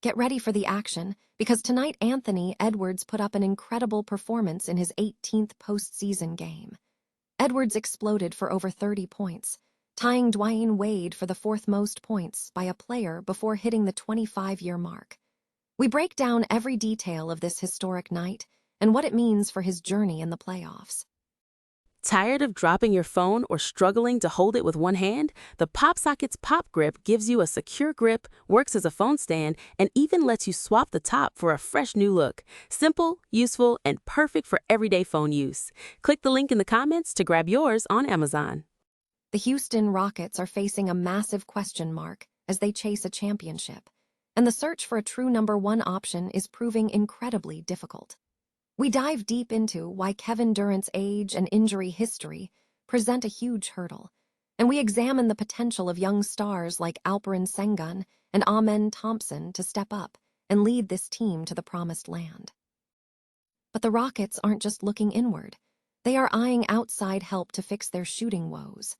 Get ready for the action, because tonight Anthony Edwards put up an incredible performance in his 18th postseason game. Edwards exploded for over 30 points, tying Dwyane Wade for the fourth most points by a player before hitting the 25-year mark. We break down every detail of this historic night and what it means for his journey in the playoffs. Tired of dropping your phone or struggling to hold it with one hand? The PopSockets Pop Grip gives you a secure grip, works as a phone stand, and even lets you swap the top for a fresh new look. Simple, useful, and perfect for everyday phone use. Click the link in the comments to grab yours on Amazon. The Houston Rockets are facing a massive question mark as they chase a championship, and the search for a true number one option is proving incredibly difficult. We dive deep into why Kevin Durant's age and injury history present a huge hurdle, and we examine the potential of young stars like Alperen Sengun and Thompson to step up and lead this team to the promised land. But the Rockets aren't just looking inward. They are eyeing outside help to fix their shooting woes.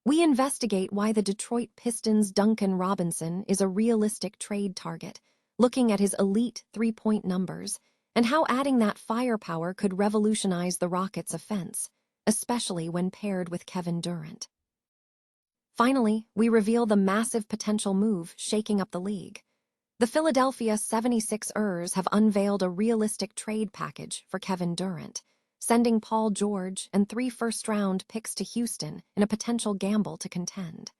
We investigate why the Detroit Pistons' Duncan Robinson is a realistic trade target, looking at his elite three-point numbers, and how adding that firepower could revolutionize the Rockets' offense, especially when paired with Kevin Durant. Finally, we reveal the massive potential move shaking up the league. The Philadelphia 76ers have unveiled a realistic trade package for Kevin Durant, sending Paul George and 3 first-round picks to Houston in a potential gamble to contend.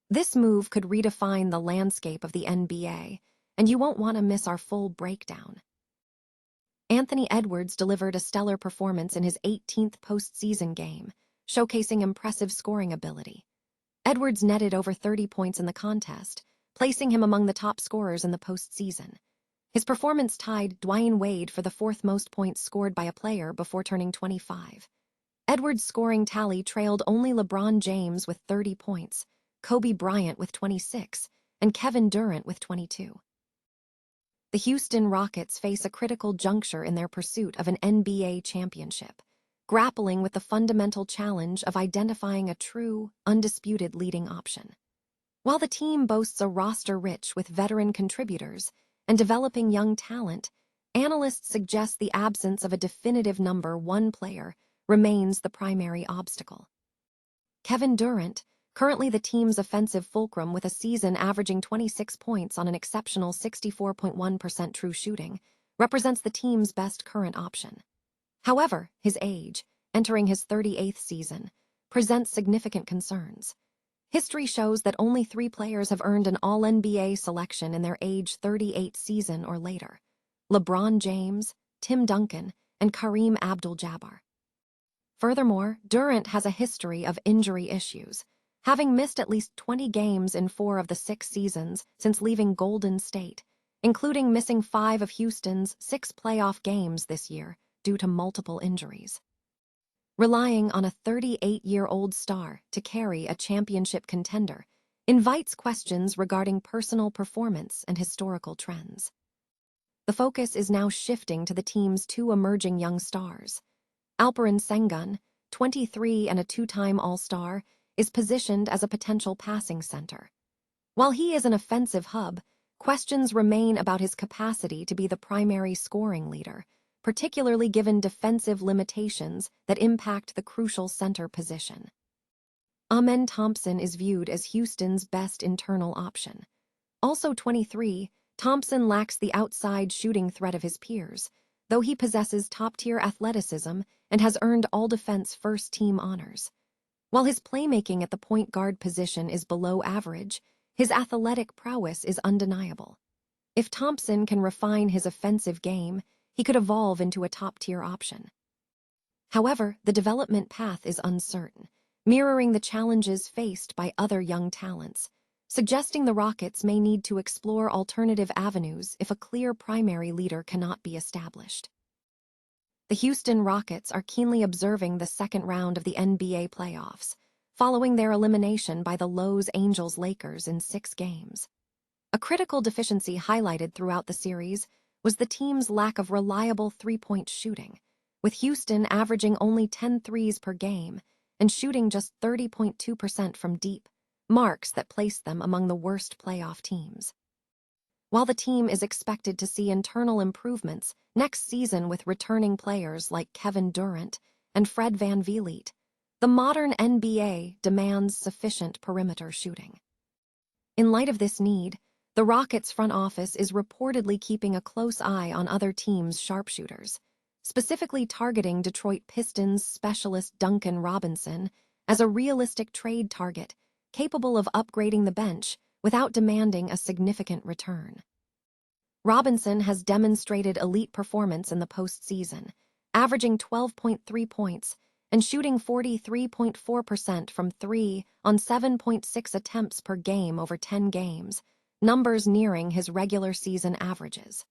This move could redefine the landscape of the NBA, and you won't want to miss our full breakdown. Anthony Edwards delivered a stellar performance in his 18th postseason game, showcasing impressive scoring ability. Edwards netted over 30 points in the contest, placing him among the top scorers in the postseason. His performance tied Dwyane Wade for the fourth most points scored by a player before turning 25. Edwards' scoring tally trailed only LeBron James with 30 points, Kobe Bryant with 26, and Kevin Durant with 22. The Houston Rockets face a critical juncture in their pursuit of an NBA championship, grappling with the fundamental challenge of identifying a true, undisputed leading option. While the team boasts a roster rich with veteran contributors and developing young talent, analysts suggest the absence of a definitive number one player remains the primary obstacle. Kevin Durant, currently the team's offensive fulcrum with a season averaging 26 points on an exceptional 64.1% true shooting, represents the team's best current option. However, his age, entering his 38th season, presents significant concerns. History shows that only 3 players have earned an All-NBA selection in their age 38 season or later: LeBron James, Tim Duncan, and Kareem Abdul-Jabbar. Furthermore, Durant has a history of injury issues, having missed at least 20 games in 4 of the 6 seasons since leaving Golden State, including missing 5 of Houston's 6 playoff games this year due to multiple injuries. Relying on a 38-year-old star to carry a championship contender invites questions regarding personal performance and historical trends. The focus is now shifting to the team's 2 emerging young stars. Alperen Sengun, 23 and a 2-time All-Star, is positioned as a potential passing center. While he is an offensive hub, questions remain about his capacity to be the primary scoring leader, particularly given defensive limitations that impact the crucial center position. Thompson is viewed as Houston's best internal option. Also 23, Thompson lacks the outside shooting threat of his peers, though he possesses top-tier athleticism and has earned all-defense first-team honors. While his playmaking at the point guard position is below average, his athletic prowess is undeniable. If Thompson can refine his offensive game, he could evolve into a top-tier option. However, the development path is uncertain, mirroring the challenges faced by other young talents, suggesting the Rockets may need to explore alternative avenues if a clear primary leader cannot be established. The Houston Rockets are keenly observing the second round of the NBA playoffs, following their elimination by the Los Angeles Lakers in 6 games. A critical deficiency highlighted throughout the series was the team's lack of reliable three-point shooting, with Houston averaging only 10 threes per game and shooting just 30.2% from deep, marks that placed them among the worst playoff teams. While the team is expected to see internal improvements next season with returning players like Kevin Durant and Fred VanVleet, the modern NBA demands sufficient perimeter shooting. In light of this need, the Rockets' front office is reportedly keeping a close eye on other teams' sharpshooters, specifically targeting Detroit Pistons specialist Duncan Robinson as a realistic trade target capable of upgrading the bench without demanding a significant return. Robinson has demonstrated elite performance in the postseason, averaging 12.3 points and shooting 43.4% from three on 7.6 attempts per game over 10 games, numbers nearing his regular season averages.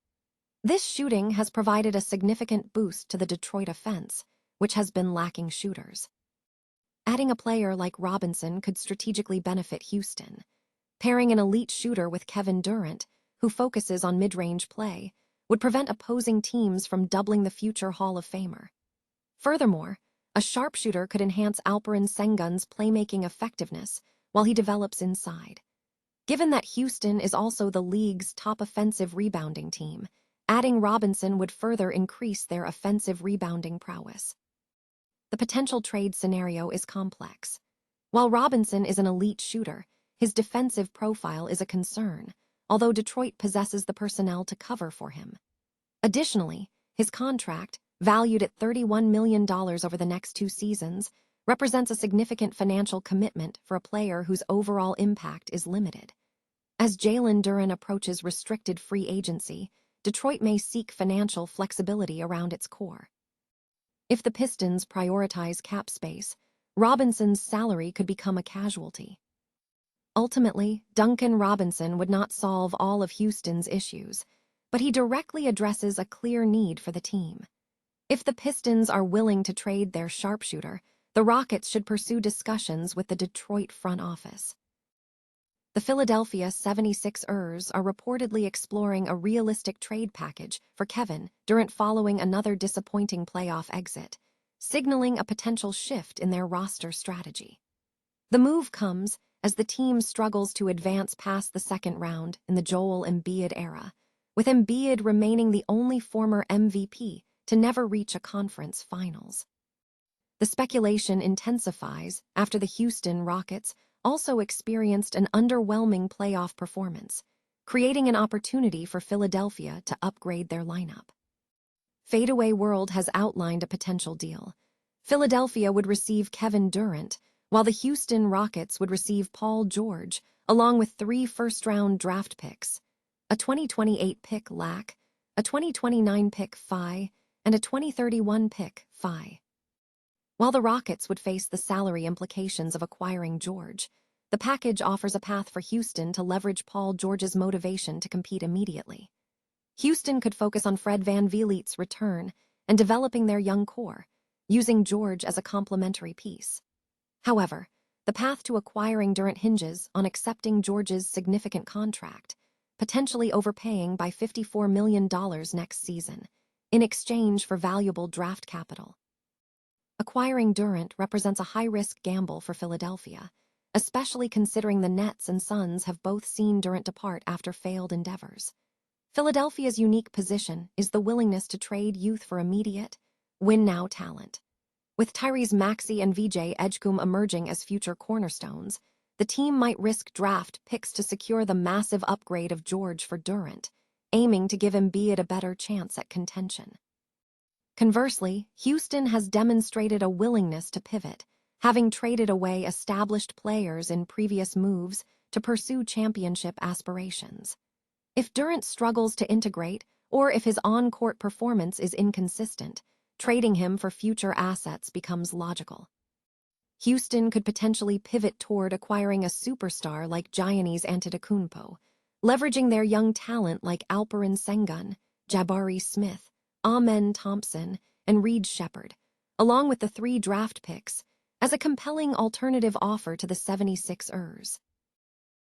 This shooting has provided a significant boost to the Detroit offense, which has been lacking shooters. Adding a player like Robinson could strategically benefit Houston. Pairing an elite shooter with Kevin Durant, who focuses on mid-range play, would prevent opposing teams from doubling the future Hall of Famer. Furthermore, a sharpshooter could enhance Alperen Sengun's playmaking effectiveness while he develops inside. Given that Houston is also the league's top offensive rebounding team, adding Robinson would further increase their offensive rebounding prowess. The potential trade scenario is complex. While Robinson is an elite shooter, his defensive profile is a concern, although Detroit possesses the personnel to cover for him. Additionally, his contract, valued at $31 million over the next 2 seasons, represents a significant financial commitment for a player whose overall impact is limited. As Jalen Duren approaches restricted free agency, Detroit may seek financial flexibility around its core. If the Pistons prioritize cap space, Robinson's salary could become a casualty. Ultimately, Duncan Robinson would not solve all of Houston's issues, but he directly addresses a clear need for the team. If the Pistons are willing to trade their sharpshooter, the Rockets should pursue discussions with the Detroit front office. The Philadelphia 76ers are reportedly exploring a realistic trade package for Kevin Durant following another disappointing playoff exit, signaling a potential shift in their roster strategy. The move comes as the team struggles to advance past the second round in the Joel Embiid era, with Embiid remaining the only former MVP to never reach a conference finals. The speculation intensifies after the Houston Rockets also experienced an underwhelming playoff performance, creating an opportunity for Philadelphia to upgrade their lineup. Fadeaway World has outlined a potential deal. Philadelphia would receive Kevin Durant, while the Houston Rockets would receive Paul George, along with 3 first-round draft picks, a 2028 pick LAC, a 2029 pick PHY, and a 2031 pick PHY. While the Rockets would face the salary implications of acquiring George, the package offers a path for Houston to leverage Paul George's motivation to compete immediately. Houston could focus on Fred VanVleet's return and developing their young core, using George as a complementary piece. However, the path to acquiring Durant hinges on accepting George's significant contract, potentially overpaying by $54 million next season, in exchange for valuable draft capital. Acquiring Durant represents a high-risk gamble for Philadelphia, especially considering the Nets and Suns have both seen Durant depart after failed endeavors. Philadelphia's unique position is the willingness to trade youth for immediate, win-now talent. With Tyrese Maxey and VJ Edgecombe emerging as future cornerstones, the team might risk draft picks to secure the massive upgrade of George for Durant, aiming to give Embiid a better chance at contention. Conversely, Houston has demonstrated a willingness to pivot, having traded away established players in previous moves to pursue championship aspirations. If Durant struggles to integrate, or if his on-court performance is inconsistent, trading him for future assets becomes logical. Houston could potentially pivot toward acquiring a superstar like Giannis Antetokounmpo, leveraging their young talent like Alperen Sengun, Jabari Smith, Amen Thompson, and Reed Shepherd, along with the 3 draft picks, as a compelling alternative offer to the 76ers.